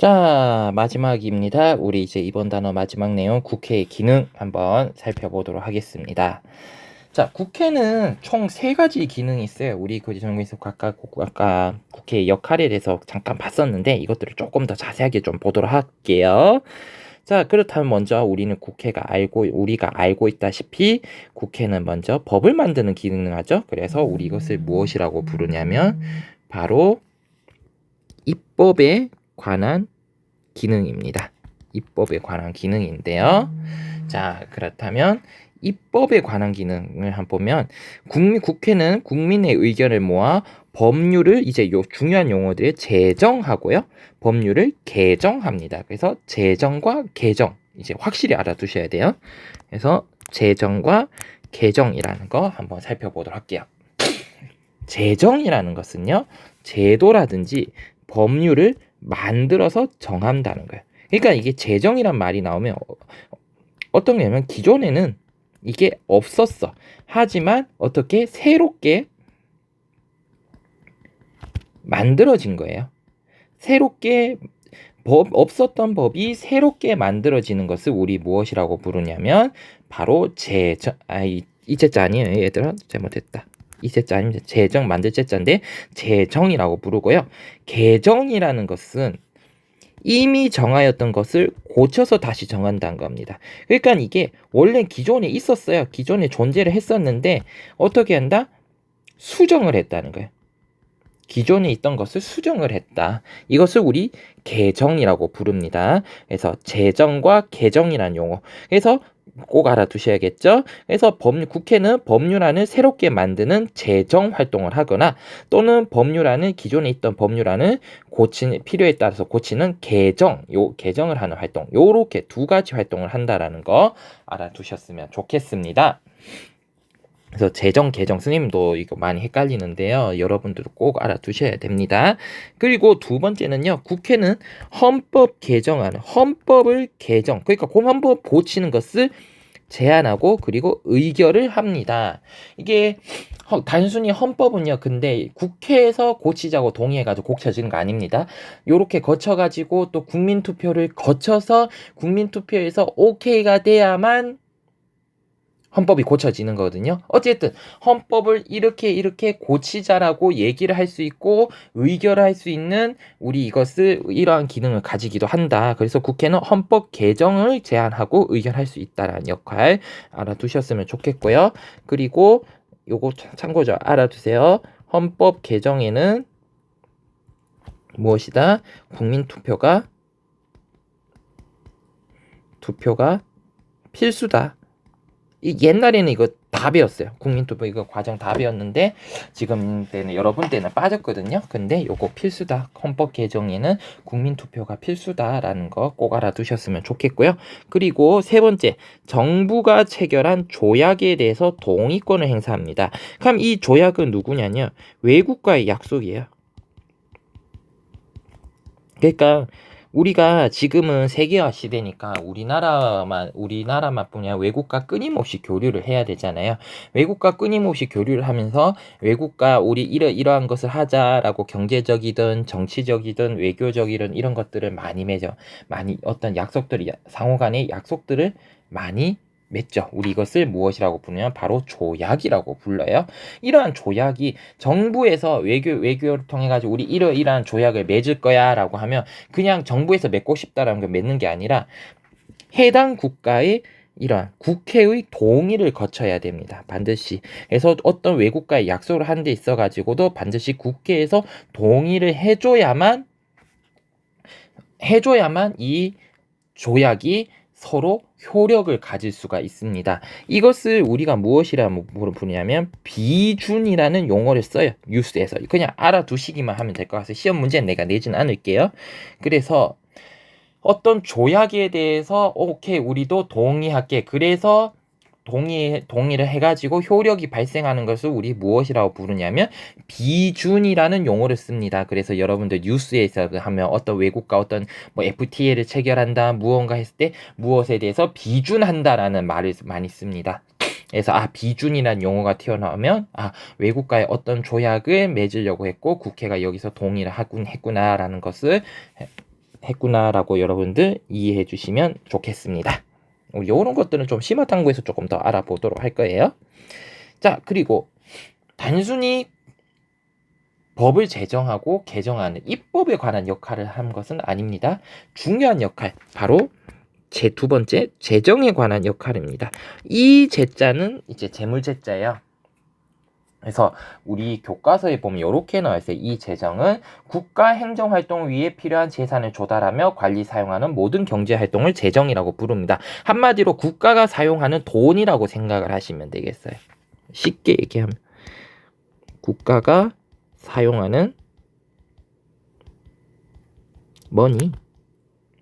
자, 마지막입니다. 우리 이제 이번 단어 마지막 내용 국회의 기능 한번 살펴보도록 하겠습니다. 자, 국회는 총 3가지 기능이 있어요. 우리 전공에서 아까 국회의 역할에 대해서 잠깐 봤었는데 이것들을 조금 더 자세하게 좀 보도록 할게요. 자, 그렇다면 먼저 우리가 알고 있다시피 국회는 먼저 법을 만드는 기능을 하죠. 그래서 우리 이것을 무엇이라고 부르냐면 바로 입법에 관한 기능입니다. 입법에 관한 기능인데요. 자, 그렇다면 입법에 관한 기능을 한번 보면 국회는 국민의 의견을 모아 법률을 이제 중요한 용어들을 제정하고요. 법률을 개정합니다. 그래서 제정과 개정 이제 확실히 알아두셔야 돼요. 그래서 제정과 개정이라는 거 한번 살펴보도록 할게요. 제정이라는 것은요, 제도라든지 법률을 만들어서 정한다는 거예요. 그러니까 이게 제정이란 말이 나오면 어떤 거냐면 기존에는 이게 없었어. 하지만 어떻게 새롭게 만들어진 거예요. 새롭게 없었던 법이 새롭게 만들어지는 것을 우리 무엇이라고 부르냐면 바로 제정. 이 제자 아니에요, 얘들아. 잘못했다. 이 제자 아니면 제정 만들 제자인데 제정이라고 부르고요. 개정이라는 것은 이미 정하였던 것을 고쳐서 다시 정한다는 겁니다. 그러니까 이게 원래 기존에 있었어요. 기존에 존재를 했었는데 어떻게 한다? 수정을 했다는 거예요. 기존에 있던 것을 수정을 했다. 이것을 우리 개정이라고 부릅니다. 그래서 제정과 개정이라는 용어. 그래서 꼭 알아두셔야겠죠. 그래서 국회는 법률안을 새롭게 만드는 제정 활동을 하거나 또는 기존에 있던 법률안을 필요에 따라서 고치는 개정을 하는 활동. 요렇게 2가지 활동을 한다라는 거 알아두셨으면 좋겠습니다. 그래서 제정, 개정, 스님도 이거 많이 헷갈리는데요. 여러분들도 꼭 알아두셔야 됩니다. 그리고 2번째는요. 국회는 헌법 개정하는, 헌법을 개정, 그러니까 헌법 고치는 것을 제안하고 그리고 의결을 합니다. 이게 단순히 헌법은요. 근데 국회에서 고치자고 동의해가지고 고쳐지는 거 아닙니다. 요렇게 거쳐가지고 또 국민투표를 거쳐서 국민투표에서 오케이가 돼야만 헌법이 고쳐지는 거거든요. 어쨌든 헌법을 이렇게 고치자라고 얘기를 할 수 있고 의결할 수 있는 이러한 기능을 가지기도 한다. 그래서 국회는 헌법 개정을 제안하고 의결할 수 있다라는 역할 알아두셨으면 좋겠고요. 그리고 요거 참고죠. 알아두세요. 헌법 개정에는 무엇이다? 국민 투표가 필수다. 옛날에는 이거 다 배웠어요. 국민투표 이거 과정 다 배웠는데 지금 여러분 때는 빠졌거든요. 근데 요거 필수다. 헌법 개정에는 국민투표가 필수다라는 거 꼭 알아두셨으면 좋겠고요. 그리고 3번째, 정부가 체결한 조약에 대해서 동의권을 행사합니다. 그럼 이 조약은 누구냐면 외국과의 약속이에요. 그러니까 우리가 지금은 세계화 시대니까 우리나라만 뿐이야 외국과 끊임없이 교류를 해야 되잖아요. 외국과 끊임없이 교류를 하면서 외국과 우리 이러한 것을 하자라고 경제적이든 정치적이든 외교적이든 이런 것들을 많이 어떤 약속들이 상호간의 약속들을 많이 맺죠. 우리 이것을 무엇이라고 부르냐면 바로 조약이라고 불러요. 이러한 조약이 정부에서 외교를 통해 가지고 우리 이러한 조약을 맺을 거야라고 하면 그냥 정부에서 맺고 싶다라는 걸 맺는 게 아니라 해당 국가의 이러한 국회의 동의를 거쳐야 됩니다. 반드시. 그래서 어떤 외국과의 약속을 한 데 있어 가지고도 반드시 국회에서 동의를 해줘야만 이 조약이 서로 효력을 가질 수가 있습니다. 이것을 우리가 무엇이라고 부르냐면 비준이라는 용어를 써요. 뉴스에서. 그냥 알아두시기만 하면 될 것 같아요. 시험 문제는 내가 내진 않을게요. 그래서 어떤 조약에 대해서 오케이 우리도 동의할게. 그래서 동의를 해가지고 효력이 발생하는 것을 우리 무엇이라고 부르냐면 비준이라는 용어를 씁니다. 그래서 여러분들 뉴스에서 하면 어떤 외국과 어떤 FTA를 체결한다 무언가 했을 때 무엇에 대해서 비준한다라는 말을 많이 씁니다. 그래서 비준이라는 용어가 튀어나오면 외국과의 어떤 조약을 맺으려고 했고 국회가 여기서 동의를 하군 했구나라는 것을 했구나라고 여러분들 이해해 주시면 좋겠습니다. 이런 것들은 좀 심화탐구에서 조금 더 알아보도록 할 거예요. 자, 그리고 단순히 법을 제정하고 개정하는 입법에 관한 역할을 한 것은 아닙니다. 중요한 역할, 바로 제 두 번째 재정에 관한 역할입니다. 이 제자는 이제 재물제자예요. 그래서 우리 교과서에 보면 이렇게 나와 있어요. 이 재정은 국가 행정 활동 위에 필요한 재산을 조달하며 관리 사용하는 모든 경제 활동을 재정이라고 부릅니다. 한마디로 국가가 사용하는 돈이라고 생각을 하시면 되겠어요. 쉽게 얘기하면 국가가 사용하는 머니,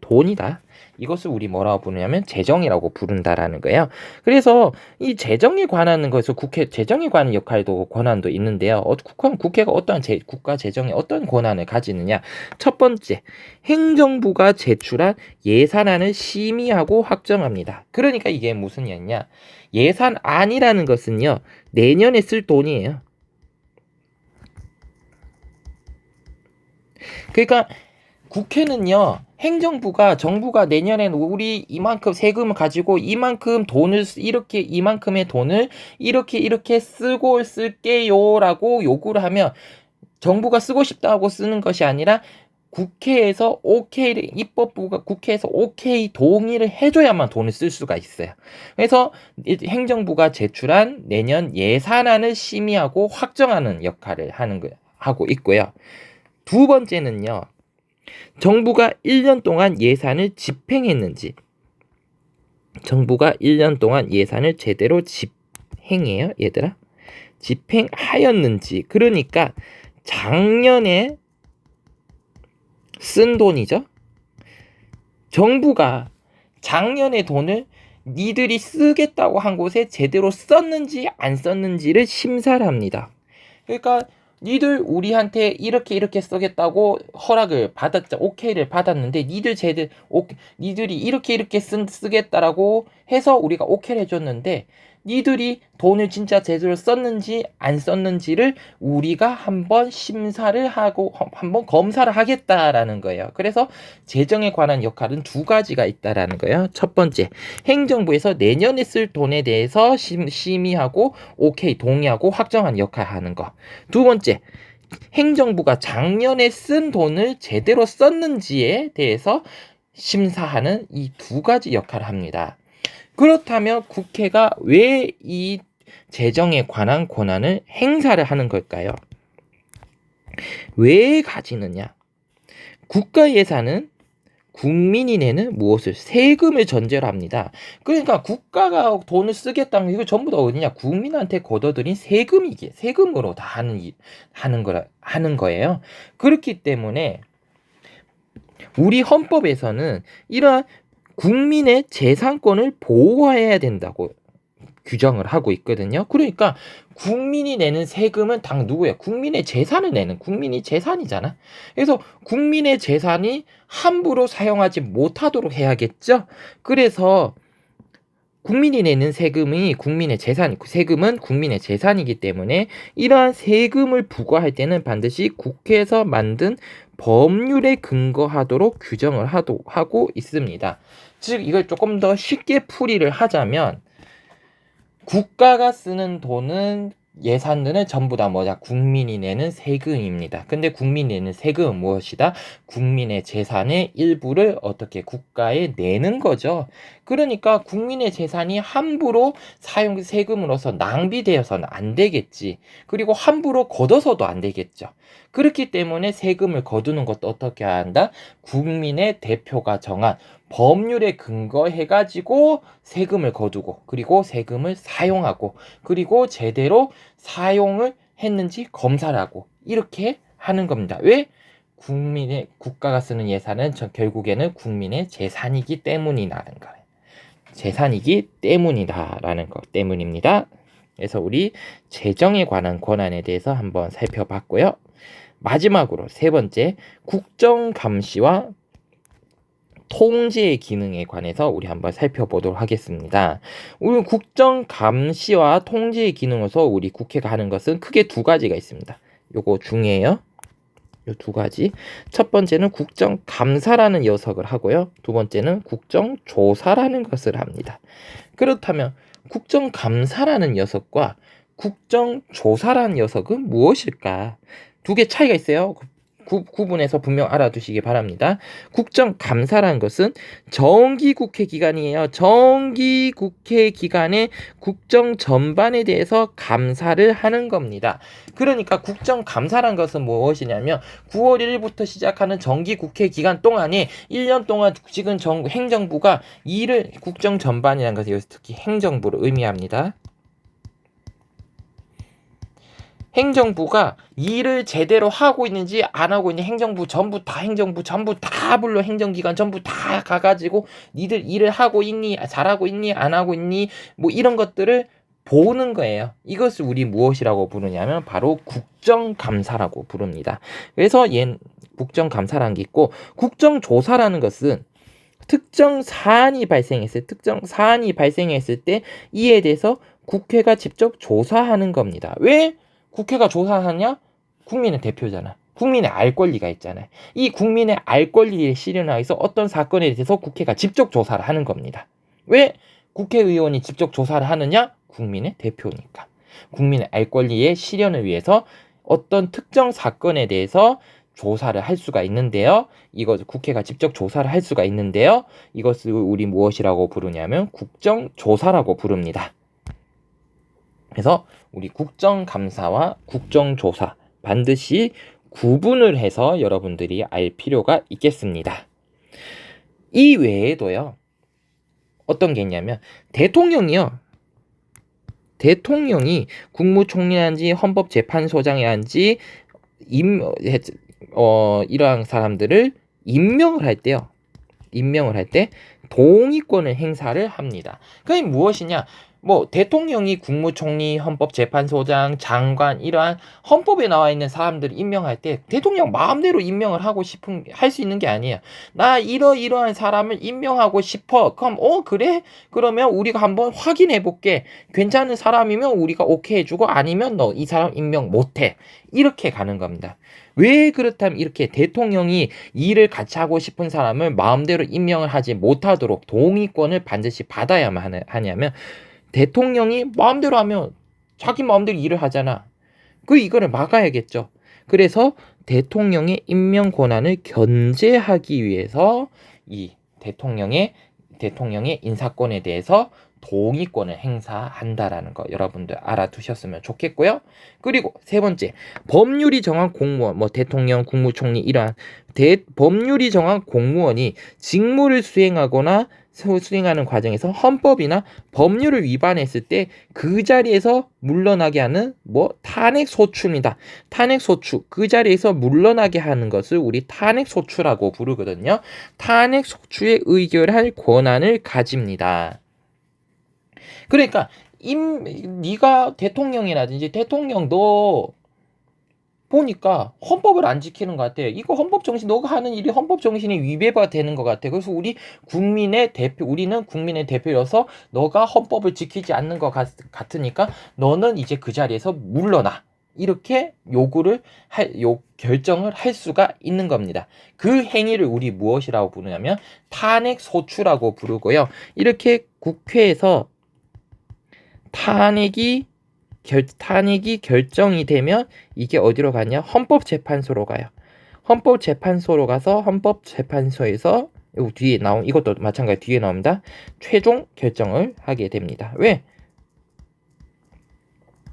돈이다. 이것을 우리 뭐라고 부르냐면 재정이라고 부른다라는 거예요. 그래서 이 재정에 관한 것에서 국회 재정에 관한 역할도 권한도 있는데요. 국회가 어떠한 국가 재정에 어떤 권한을 가지느냐? 첫 번째, 행정부가 제출한 예산안을 심의하고 확정합니다. 그러니까 이게 무슨 얘기냐? 예산안이라는 것은요, 내년에 쓸 돈이에요. 그러니까 국회는요, 행정부가 정부가 내년엔 우리 이만큼 세금을 가지고 이만큼 돈을 이렇게 이만큼의 돈을 이렇게 쓰고 쓸게요라고 요구를 하면 정부가 쓰고 싶다고 쓰는 것이 아니라 국회에서 오케이를 입법부가 국회에서 오케이 동의를 해줘야만 돈을 쓸 수가 있어요. 그래서 행정부가 제출한 내년 예산안을 심의하고 확정하는 역할을 하고 있고요. 두 번째는요, 정부가 1년 동안 예산을 집행했는지, 정부가 1년 동안 예산을 제대로 집행해요, 얘들아? 집행하였는지, 그러니까 작년에 쓴 돈이죠. 정부가 작년에 돈을 니들이 쓰겠다고 한 곳에 제대로 썼는지 안 썼는지를 심사를 합니다. 그러니까 니들 우리한테 이렇게 쓰겠다고 허락을 받았자, 오케이를 받았는데 니들이 이렇게 쓰겠다라고 해서 우리가 오케이를 해줬는데 니들이 돈을 진짜 제대로 썼는지 안 썼는지를 우리가 한번 심사를 하고 한번 검사를 하겠다라는 거예요. 그래서 재정에 관한 역할은 두 가지가 있다라는 거예요. 첫 번째, 행정부에서 내년에 쓸 돈에 대해서 심의하고 오케이 동의하고 확정한 역할을 하는 거. 두 번째, 행정부가 작년에 쓴 돈을 제대로 썼는지에 대해서 심사하는 이 두 가지 역할을 합니다. 그렇다면 국회가 왜 이 재정에 관한 권한을 행사를 하는 걸까요? 왜 가지느냐? 국가 예산은 국민이 내는 무엇을? 세금을 전제로 합니다. 그러니까 국가가 돈을 쓰겠다면 이거 전부 다 어디냐? 국민한테 걷어들인 세금으로 다 하는 거예요. 그렇기 때문에 우리 헌법에서는 이러한 국민의 재산권을 보호해야 된다고 규정을 하고 있거든요. 그러니까 국민이 내는 세금은 당 누구예요? 국민의 재산을 내는 국민이 재산이잖아. 그래서 국민의 재산이 함부로 사용하지 못하도록 해야겠죠. 그래서 국민이 내는 세금은 국민의 재산이기 때문에 이러한 세금을 부과할 때는 반드시 국회에서 만든 법률에 근거하도록 규정을 하고 있습니다. 즉 이걸 조금 더 쉽게 풀이를 하자면 국가가 쓰는 돈은 예산들은 전부 다 뭐냐? 국민이 내는 세금입니다. 근데 국민이 내는 세금은 무엇이다? 국민의 재산의 일부를 어떻게 국가에 내는 거죠. 그러니까 국민의 재산이 함부로 세금으로서 낭비되어서는 안 되겠지. 그리고 함부로 걷어서도 안 되겠죠. 그렇기 때문에 세금을 거두는 것도 어떻게 한다? 국민의 대표가 정한 법률에 근거해가지고 세금을 거두고 그리고 세금을 사용하고 그리고 제대로 사용을 했는지 검사를 하고 이렇게 하는 겁니다. 왜? 국가가 쓰는 예산은 결국에는 국민의 재산이기 때문이라는 거예요. 재산이기 때문이다라는 것 때문입니다. 그래서 우리 재정에 관한 권한에 대해서 한번 살펴봤고요. 마지막으로 세 번째, 국정 감시와 통제의 기능에 관해서 우리 한번 살펴보도록 하겠습니다. 우리 국정 감시와 통제의 기능에서 우리 국회가 하는 것은 크게 두 가지가 있습니다. 요거 중요해요. 이 두 가지. 첫 번째는 국정감사라는 녀석을 하고요. 두 번째는 국정조사라는 것을 합니다. 그렇다면 국정감사라는 녀석과 국정조사라는 녀석은 무엇일까? 두 개 차이가 있어요. 구분해서 분명 알아두시기 바랍니다. 국정감사라는 것은 정기국회 기관이에요. 정기국회 기관의 국정 전반에 대해서 감사를 하는 겁니다. 그러니까 국정감사라는 것은 무엇이냐면 9월 1일부터 시작하는 정기국회 기간 동안에 1년 동안 지금 행정부가 일을 국정 전반이라는 것을 여기서 특히 행정부를 의미합니다. 행정부가 일을 제대로 하고 있는지 안 하고 있는지 행정부 전부 다 불러 행정기관 전부 다 가가지고 니들 일을 하고 있니 잘하고 있니 안 하고 있니 뭐 이런 것들을 보는 거예요. 이것을 우리 무엇이라고 부르냐면 바로 국정감사라고 부릅니다. 그래서 국정감사라는 게 있고 국정조사라는 것은 특정 사안이 발생했을 때 이에 대해서 국회가 직접 조사하는 겁니다. 왜 국회가 조사하냐? 국민의 대표잖아. 국민의 알 권리가 있잖아요. 이 국민의 알 권리를 실현하기 위해서 어떤 사건에 대해서 국회가 직접 조사를 하는 겁니다. 왜 국회의원이 직접 조사를 하느냐? 국민의 대표니까. 국민의 알 권리의 실현을 위해서 어떤 특정 사건에 대해서 조사를 할 수가 있는데요. 이것 국회가 직접 조사를 할 수가 있는데요. 이것을 우리 무엇이라고 부르냐면 국정조사라고 부릅니다. 그래서 우리 국정감사와 국정조사 반드시 구분을 해서 여러분들이 알 필요가 있겠습니다. 이 외에도요. 어떤 게 있냐면 대통령이 국무총리한지 헌법재판소장이란지 이러한 사람들을 임명을 할 때 동의권을 행사를 합니다. 그게 무엇이냐? 뭐 대통령이 국무총리, 헌법재판소장, 장관 이러한 헌법에 나와 있는 사람들을 임명할 때 대통령 마음대로 임명을 하고 싶은 할 수 있는 게 아니에요. 나 이러이러한 사람을 임명하고 싶어. 그럼 그래? 그러면 우리가 한번 확인해 볼게. 괜찮은 사람이면 우리가 오케이 해주고 아니면 너 이 사람 임명 못해. 이렇게 가는 겁니다. 왜 그렇다면 이렇게 대통령이 일을 같이 하고 싶은 사람을 마음대로 임명을 하지 못하도록 동의권을 반드시 받아야만 하냐면 대통령이 마음대로 하면 자기 마음대로 일을 하잖아. 이거를 막아야겠죠. 그래서 대통령의 임명 권한을 견제하기 위해서 이 대통령의 인사권에 대해서 동의권을 행사한다라는 거 여러분들 알아두셨으면 좋겠고요. 그리고 세 번째, 법률이 정한 공무원, 뭐 대통령, 국무총리 이러한 법률이 정한 공무원이 직무를 수행하는 과정에서 헌법이나 법률을 위반했을 때 그 자리에서 물러나게 하는 탄핵소추입니다. 탄핵소추, 그 자리에서 물러나게 하는 것을 우리 탄핵소추라고 부르거든요. 탄핵소추에 의결할 권한을 가집니다. 그러니까 네가 대통령이라든지 대통령도 보니까 헌법을 안 지키는 것 같아. 이거 헌법 정신, 너가 하는 일이 헌법 정신에 위배가 되는 것 같아. 그래서 우리는 국민의 대표로서 너가 헌법을 지키지 않는 것 같으니까 너는 이제 그 자리에서 물러나. 이렇게 결정을 할 수가 있는 겁니다. 그 행위를 우리 무엇이라고 부르냐면 탄핵소추라고 부르고요. 이렇게 국회에서 탄핵이 결정이 되면 이게 어디로 가냐? 헌법재판소로 가요. 헌법재판소로 가서 헌법재판소에서 뒤에 나온 이것도 마찬가지 뒤에 나옵니다. 최종 결정을 하게 됩니다. 왜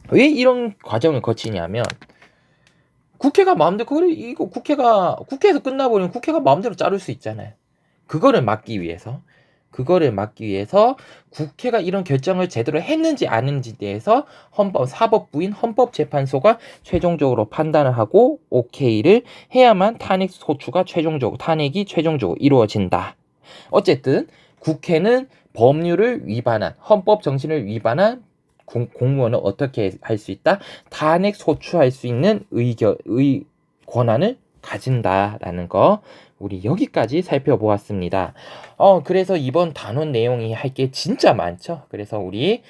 이런 과정을 거치냐면 국회가 마음대로 국회에서 끝나버리면 국회가 마음대로 자를 수 있잖아요. 그거를 막기 위해서 국회가 이런 결정을 제대로 했는지 안 했는지에 대해서 사법부인 헌법재판소가 최종적으로 판단을 하고 오케이를 해야만 탄핵이 최종적으로 이루어진다. 어쨌든 국회는 법률을 위반한, 헌법 정신을 위반한 공무원은 어떻게 할 수 있다? 탄핵 소추할 수 있는 권한을 가진다라는 거 우리 여기까지 살펴보았습니다. 그래서 이번 단원 내용이 할 게 진짜 많죠. 그래서 우리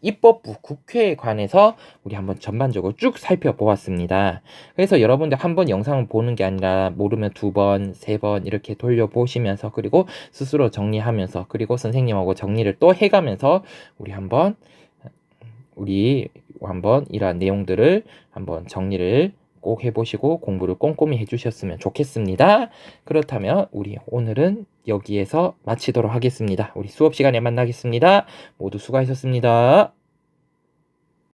입법부 국회에 관해서 우리 한번 전반적으로 쭉 살펴보았습니다. 그래서 여러분들 한번 영상을 보는 게 아니라 모르면 2번, 3번 이렇게 돌려보시면서 그리고 스스로 정리하면서 그리고 선생님하고 정리를 또 해가면서 우리 한번 이러한 내용들을 한번 정리를 꼭 해보시고 공부를 꼼꼼히 해주셨으면 좋겠습니다. 그렇다면 우리 오늘은 여기에서 마치도록 하겠습니다. 우리 수업 시간에 만나겠습니다. 모두 수고하셨습니다.